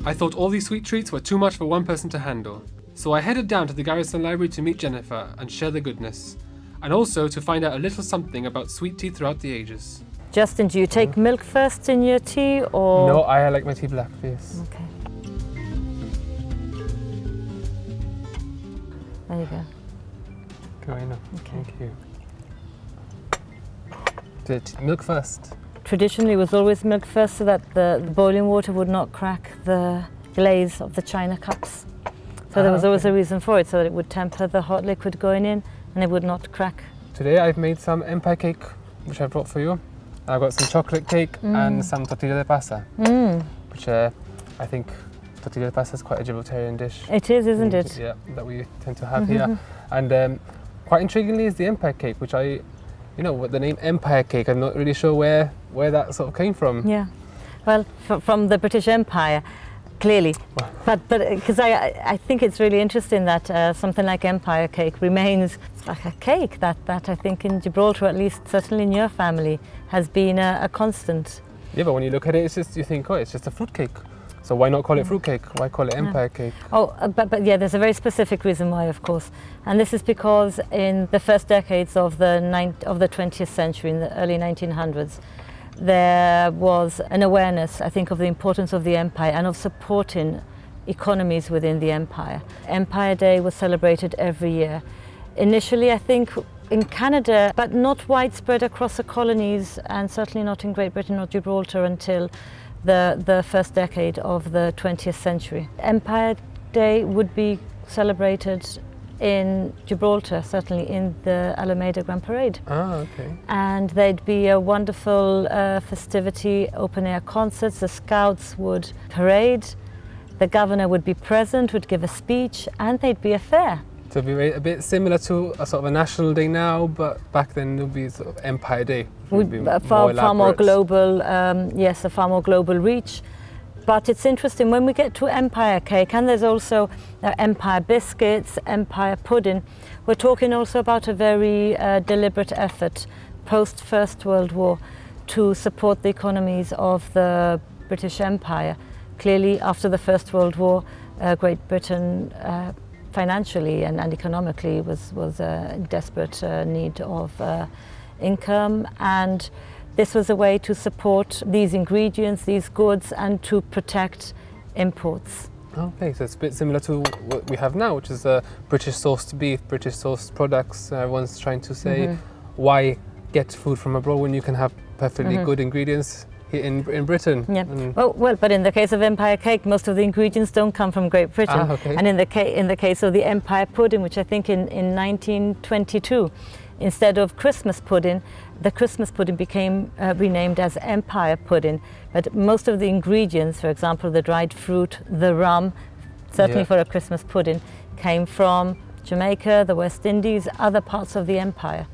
I thought all these sweet treats were too much for one person to handle. So I headed down to the Garrison Library to meet Jennifer and share the goodness, and also to find out a little something about sweet tea throughout the ages. Justin, do you take milk first in your tea or? No, I like my tea black, please. Okay. There you go. Go in. Okay. Thank you. Milk first. Traditionally, it was always milk first so that the boiling water would not crack the glaze of the china cups. So there was always a reason for it, so that it would temper the hot liquid going in and it would not crack. Today I've made some empire cake, which I brought for you. I've got some chocolate cake and some tortilla de pasa, which I think tortilla de pasa is quite a Gibraltarian dish. It is, isn't it? Yeah, that we tend to have here. And quite intriguingly is the empire cake, which with the name empire cake, I'm not really sure where that sort of came from. Yeah, well, from the British Empire. Clearly, but because I think it's really interesting that something like empire cake remains like a cake that I think in Gibraltar, at least certainly in your family, has been a constant. Yeah, but when you look at it, it's just, you think, it's just a fruit cake. So why not call it fruit cake? Why call it empire cake? Oh, but yeah, there's a very specific reason why, of course, and this is because in the first decades of the 20th century, in the early 1900s. There was an awareness, I think, of the importance of the empire and of supporting economies within the empire. Empire Day was celebrated every year. Initially, I think, in Canada, but not widespread across the colonies, and certainly not in Great Britain or Gibraltar until the first decade of the 20th century. Empire Day would be celebrated in Gibraltar, certainly in the Alameda Grand Parade. Okay. And there'd be a wonderful festivity, open-air concerts, the scouts would parade, the governor would be present, would give a speech, and there'd be a fair. So it'd be a bit similar to a sort of a national day now, but back then it would be sort of Empire Day. Would be far more global, yes, a far more global reach. But it's interesting, when we get to empire cake, and there's also empire biscuits, empire pudding, we're talking also about a very deliberate effort post First World War to support the economies of the British Empire. Clearly, after the First World War, Great Britain financially and economically was in desperate need of income, and this was a way to support these ingredients, these goods, and to protect imports. Okay, so it's a bit similar to what we have now, which is British sourced beef, British sourced products. Everyone's trying to say, why get food from abroad when you can have perfectly good ingredients here in Britain? Yeah. Well, but in the case of empire cake, most of the ingredients don't come from Great Britain. And in the case of the empire pudding, which I think in 1922, instead of Christmas pudding, the Christmas pudding became renamed as Empire pudding. But most of the ingredients, for example, the dried fruit, the rum, certainly for a Christmas pudding, came from Jamaica, the West Indies, other parts of the empire.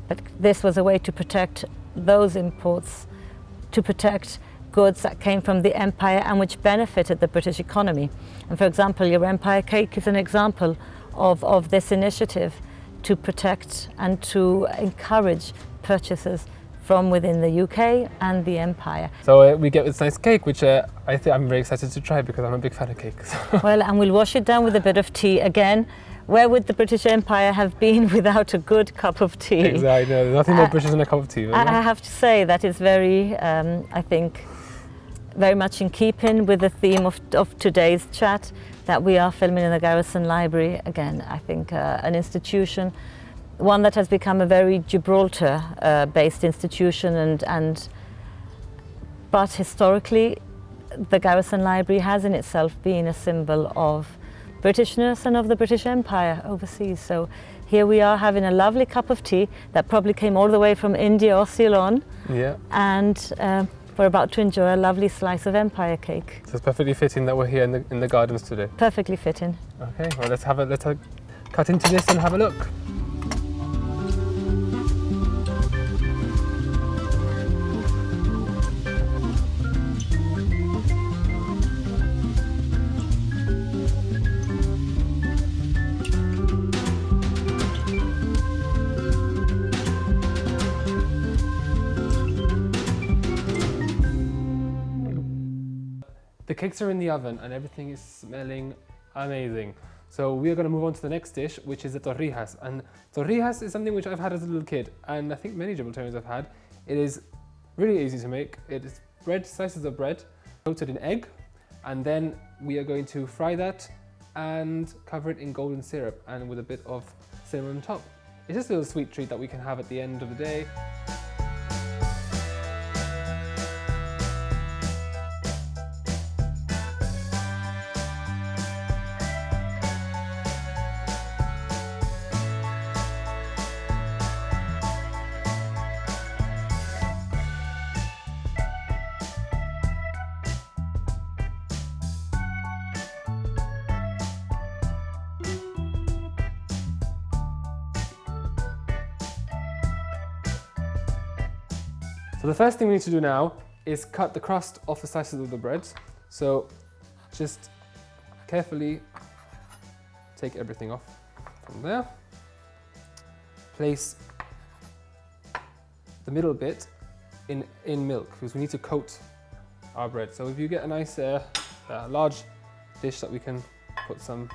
But this was a way to protect those imports, to protect goods that came from the empire and which benefited the British economy. And for example, your empire cake is an example of this initiative to protect and to encourage purchases from within the UK and the empire. So we get this nice cake, which I'm very excited to try because I'm a big fan of cake. So. Well, and we'll wash it down with a bit of tea. Again, where would the British Empire have been without a good cup of tea? Exactly, no, nothing more British than a cup of tea. I have to say that is very, I think, very much in keeping with the theme of today's chat, that we are filming in the Garrison Library. Again, I think an institution, one that has become a very Gibraltar-based institution, but historically, the Garrison Library has in itself been a symbol of Britishness and of the British Empire overseas. So here we are having a lovely cup of tea that probably came all the way from India or Ceylon. Yeah. And we're about to enjoy a lovely slice of empire cake. So it's perfectly fitting that we're here in the gardens today. Perfectly fitting. Okay, well let's cut into this and have a look. The cakes are in the oven and everything is smelling amazing. So we are going to move on to the next dish, which is the torrijas. And torrijas is something which I've had as a little kid, and I think many Gibraltarians have had. It is really easy to make. It is bread, slices of bread, coated in egg, and then we are going to fry that and cover it in golden syrup and with a bit of cinnamon on top. It's just a little sweet treat that we can have at the end of the day. So the first thing we need to do now is cut the crust off the slices of the bread. So just carefully take everything off from there. Place the middle bit in milk because we need to coat our bread. So if you get a nice large dish that we can put some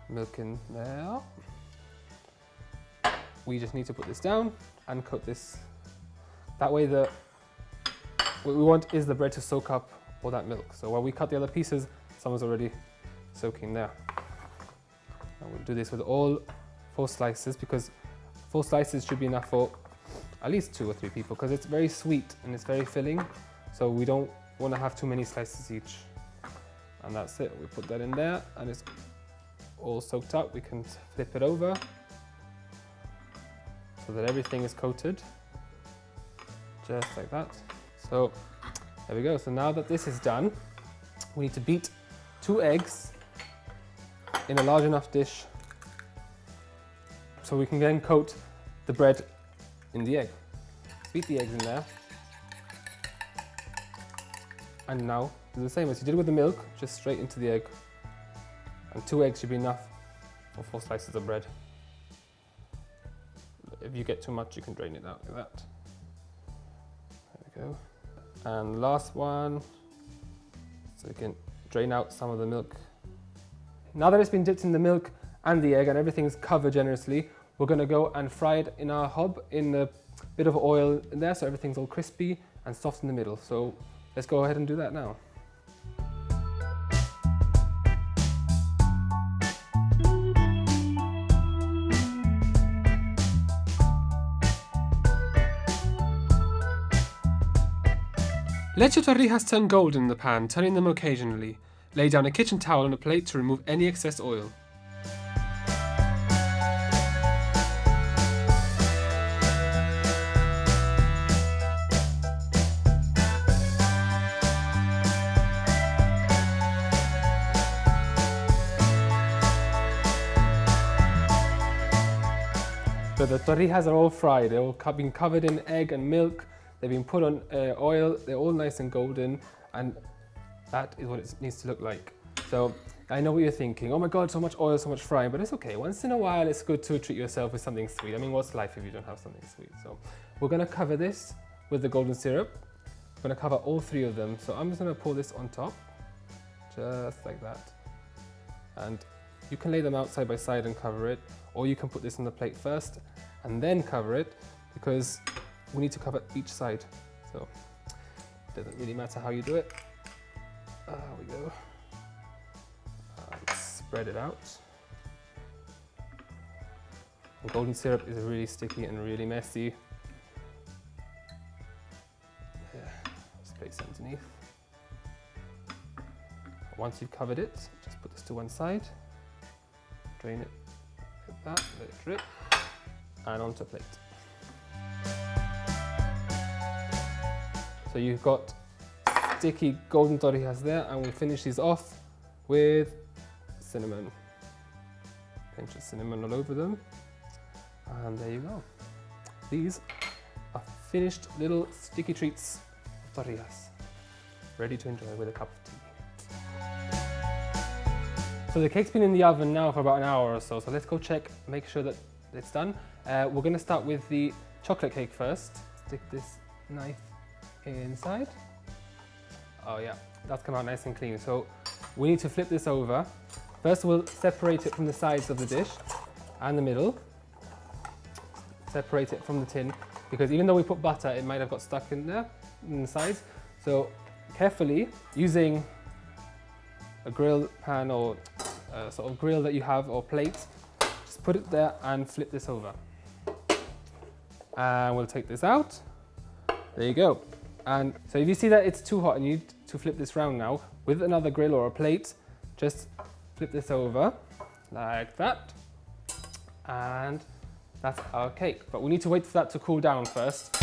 milk in there, we just need to put this down and coat this. That way what we want is the bread to soak up all that milk. So while we cut the other pieces, someone's already soaking there. And we'll do this with all 4 slices because 4 slices should be enough for at least 2 or 3 people because it's very sweet and it's very filling. So we don't want to have too many slices each. And that's it. We put that in there and it's all soaked up. We can flip it over so that everything is coated. Just like that. So there we go. So now that this is done, we need to beat 2 eggs in a large enough dish so we can then coat the bread in the egg. Beat the eggs in there. And now do the same as you did with the milk, just straight into the egg. And 2 eggs should be enough for 4 slices of bread. If you get too much, you can drain it out like that. Go. And last one, so we can drain out some of the milk. Now that it's been dipped in the milk and the egg and everything's covered generously, we're going to go and fry it in our hob in a bit of oil in there so everything's all crispy and soft in the middle. So let's go ahead and do that now. Let your torrijas turn golden in the pan, turning them occasionally. Lay down a kitchen towel on a plate to remove any excess oil. So the torrijas are all fried, they're all been covered in egg and milk. They've been put on oil, they're all nice and golden, and that is what it needs to look like. So I know what you're thinking, oh my God, so much oil, so much frying, but it's okay. Once in a while, it's good to treat yourself with something sweet. I mean, what's life if you don't have something sweet? So we're gonna cover this with the golden syrup. We're gonna cover all 3 of them. So I'm just gonna pour this on top, just like that. And you can lay them out side by side and cover it, or you can put this on the plate first and then cover it, because we need to cover each side, so it doesn't really matter how you do it. There we go. Spread it out. The golden syrup is really sticky and really messy. Yeah, just place it underneath. Once you've covered it, just put this to one side, drain it like that, let it drip, and onto a plate. So you've got sticky golden torrijas there, and we'll finish these off with cinnamon. Pinch of cinnamon all over them, and there you go. These are finished little sticky treats of torrijas, ready to enjoy with a cup of tea. So the cake's been in the oven now for about an hour or so, so let's go check, make sure that it's done. We're going to start with the chocolate cake first. Stick this knife inside. Oh yeah, that's come out nice and clean. So we need to flip this over. First we'll separate it from the sides of the dish and the middle. Separate it from the tin, because even though we put butter, it might have got stuck in there, in the sides. So carefully, using a grill pan or a sort of grill that you have or plate, just put it there and flip this over. And we'll take this out. There you go. And so if you see that it's too hot and you need to flip this round now, with another grill or a plate, just flip this over like that. And that's our cake. But we need to wait for that to cool down first.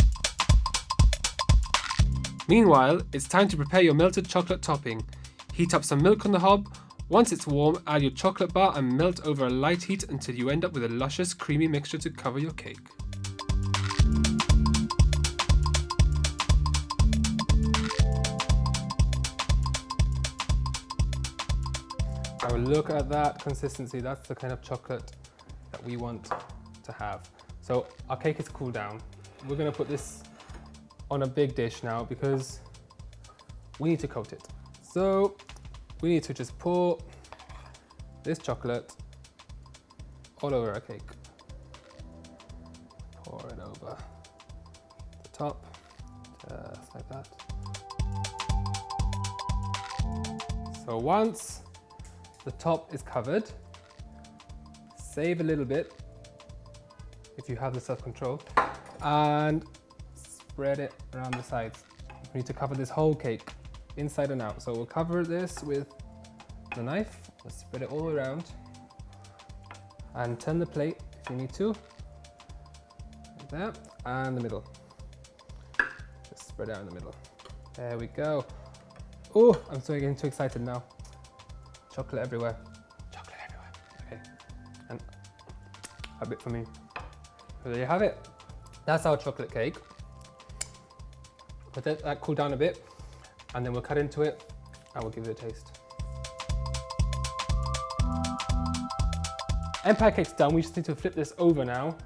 Meanwhile, it's time to prepare your melted chocolate topping. Heat up some milk on the hob. Once it's warm, add your chocolate bar and melt over a light heat until you end up with a luscious, creamy mixture to cover your cake. Now look at that consistency. That's the kind of chocolate that we want to have. So our cake is cooled down. We're going to put this on a big dish now because we need to coat it. So we need to just pour this chocolate all over our cake. Pour it over the top, just like that. So once the top is covered, save a little bit if you have the self-control and spread it around the sides. We need to cover this whole cake inside and out. So we'll cover this with the knife. Let's spread it all the way around and turn the plate if you need to. Like that, and the middle. Just spread out in the middle. There we go. Oh, I'm sorry, getting too excited now. Chocolate everywhere. Chocolate everywhere. Okay, and a bit for me. So there you have it. That's our chocolate cake. Let that cool down a bit, and then we'll cut into it and we'll give it a taste. Empire cake's done. We just need to flip this over now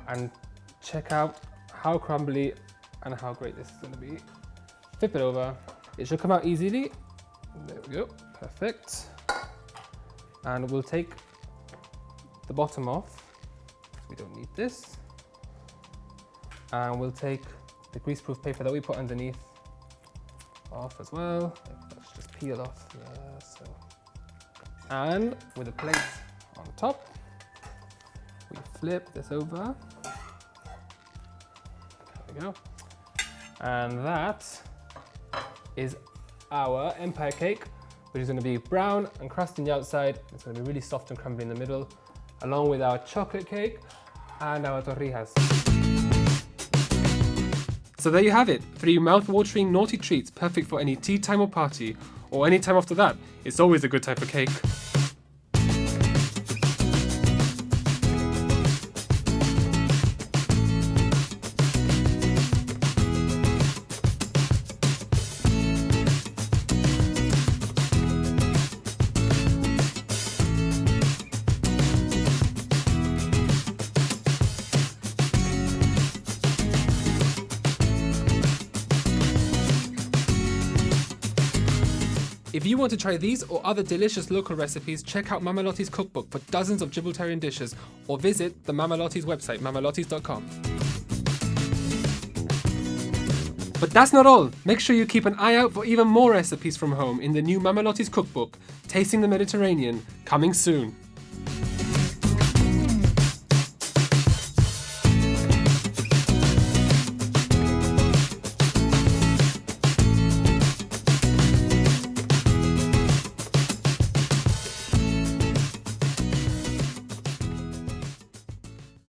and check out how crumbly and how great this is going to be. Flip it over. It should come out easily. There we go. Perfect. And we'll take the bottom off. We don't need this. And we'll take the greaseproof paper that we put underneath off as well. Let's just peel off. So. And with a plate on top, we flip this over. There we go. And that is our Empire cake, which is going to be brown and crusty on the outside. It's going to be really soft and crumbly in the middle, along with our chocolate cake and our torrijas. So there you have it, 3 mouth-watering naughty treats perfect for any tea time or party, or any time after that. It's always a good time for cake. If you want to try these or other delicious local recipes, check out Mama Lotties cookbook for dozens of Gibraltarian dishes, or visit the Mama Lotties website, mamalotties.com. But that's not all. Make sure you keep an eye out for even more recipes from home in the new Mama Lotties cookbook, Tasting the Mediterranean, coming soon.